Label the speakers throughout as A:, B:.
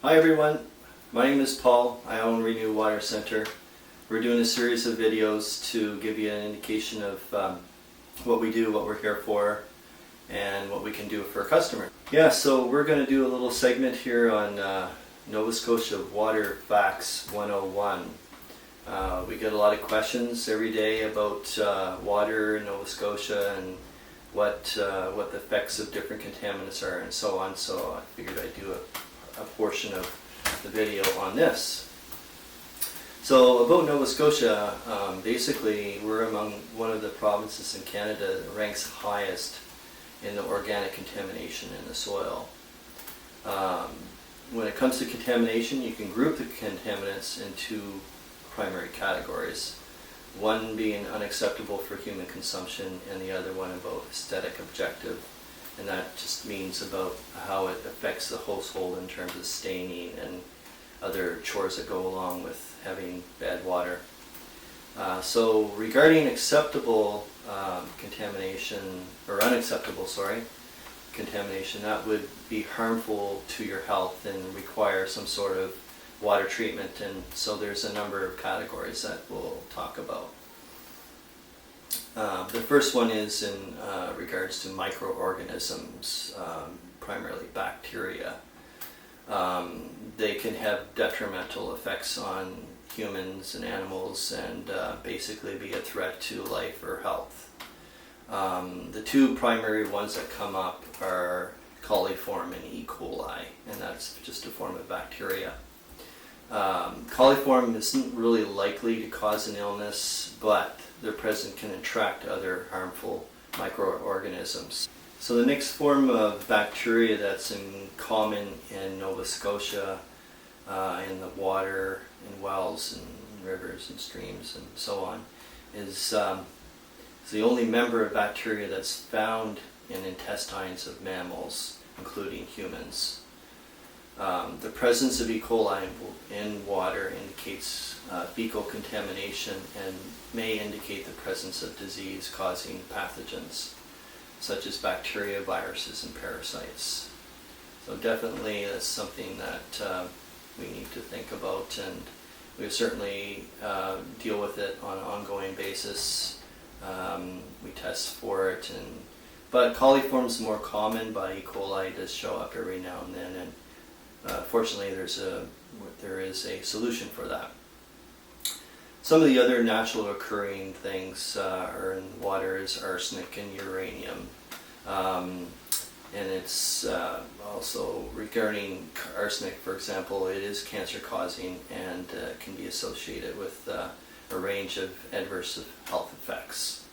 A: Hi everyone, my name is Paul. I own Renu Water Center. We're doing a series of videos to give you an indication of what we do, what we're here for, and what we can do for a customer. Yeah, so we're going to do a little segment here on Nova Scotia Water Facts 101. We get a lot of questions every day about water in Nova Scotia and what the effects of different contaminants are and so on, so I figured I'd do a portion of the video on this. So about Nova Scotia, basically we're among one of the provinces in Canada that ranks highest in the organic contamination in the soil. When it comes to contamination, you can group the contaminants into primary categories. One being unacceptable for human consumption and the other one about aesthetic objective. And that just means about how it affects the household in terms of staining and other chores that go along with having bad water. So regarding acceptable contamination, or unacceptable, contamination, that would be harmful to your health and require some sort of water treatment, and so there's a number of categories that we'll talk about. The first one is in regards to microorganisms, primarily bacteria. They can have detrimental effects on humans and animals and basically be a threat to life or health. The two primary ones that come up are coliform and E. coli, and that's just a form of bacteria. Coliform isn't really likely to cause an illness, but their presence can attract other harmful microorganisms. So the next form of bacteria that's common in Nova Scotia, in the water, in wells and rivers and streams and so on, is the only member of bacteria that's found in intestines of mammals, including humans. The presence of E. coli in water indicates fecal contamination and may indicate the presence of disease-causing pathogens, such as bacteria, viruses, and parasites. So definitely that's something that we need to think about, and we certainly deal with it on an ongoing basis. We test for it, but coliform is more common, but E. coli does show up every now and then, and fortunately there is a solution for that. Some of the other natural occurring things are in water is arsenic and uranium. And it's also regarding arsenic, for example, it is cancer causing and can be associated with a range of adverse health effects.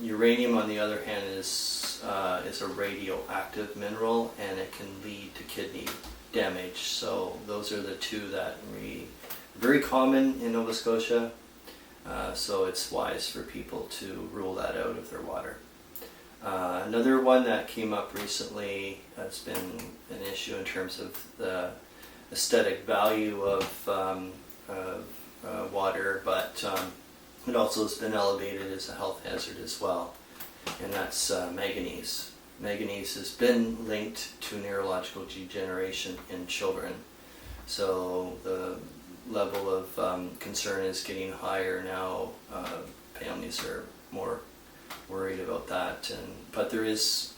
A: Uranium, on the other hand, is a radioactive mineral, and it can lead to kidney damage. So those are the two that are very common in Nova Scotia. So it's wise for people to rule that out of their water. Another one that came up recently that's been an issue in terms of the aesthetic value of water, but it also has been elevated as a health hazard as well, and that's manganese. Manganese has been linked to neurological degeneration in children, so the level of concern is getting higher now. Families are more worried about that, but there is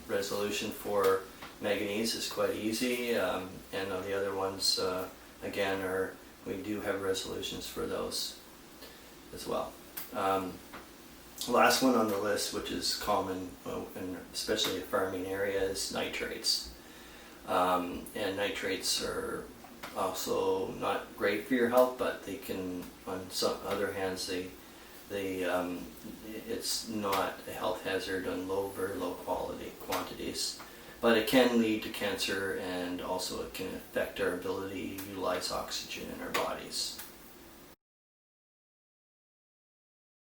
A: resolution for manganese is quite easy, and on the other ones again we do have resolutions for those as well. Last one on the list, which is common, especially in farming area, is nitrates. And nitrates are also not great for your health, but they can, on some other hands, it's not a health hazard on very low quality quantities, but it can lead to cancer, and also it can affect our ability to utilize oxygen in our bodies.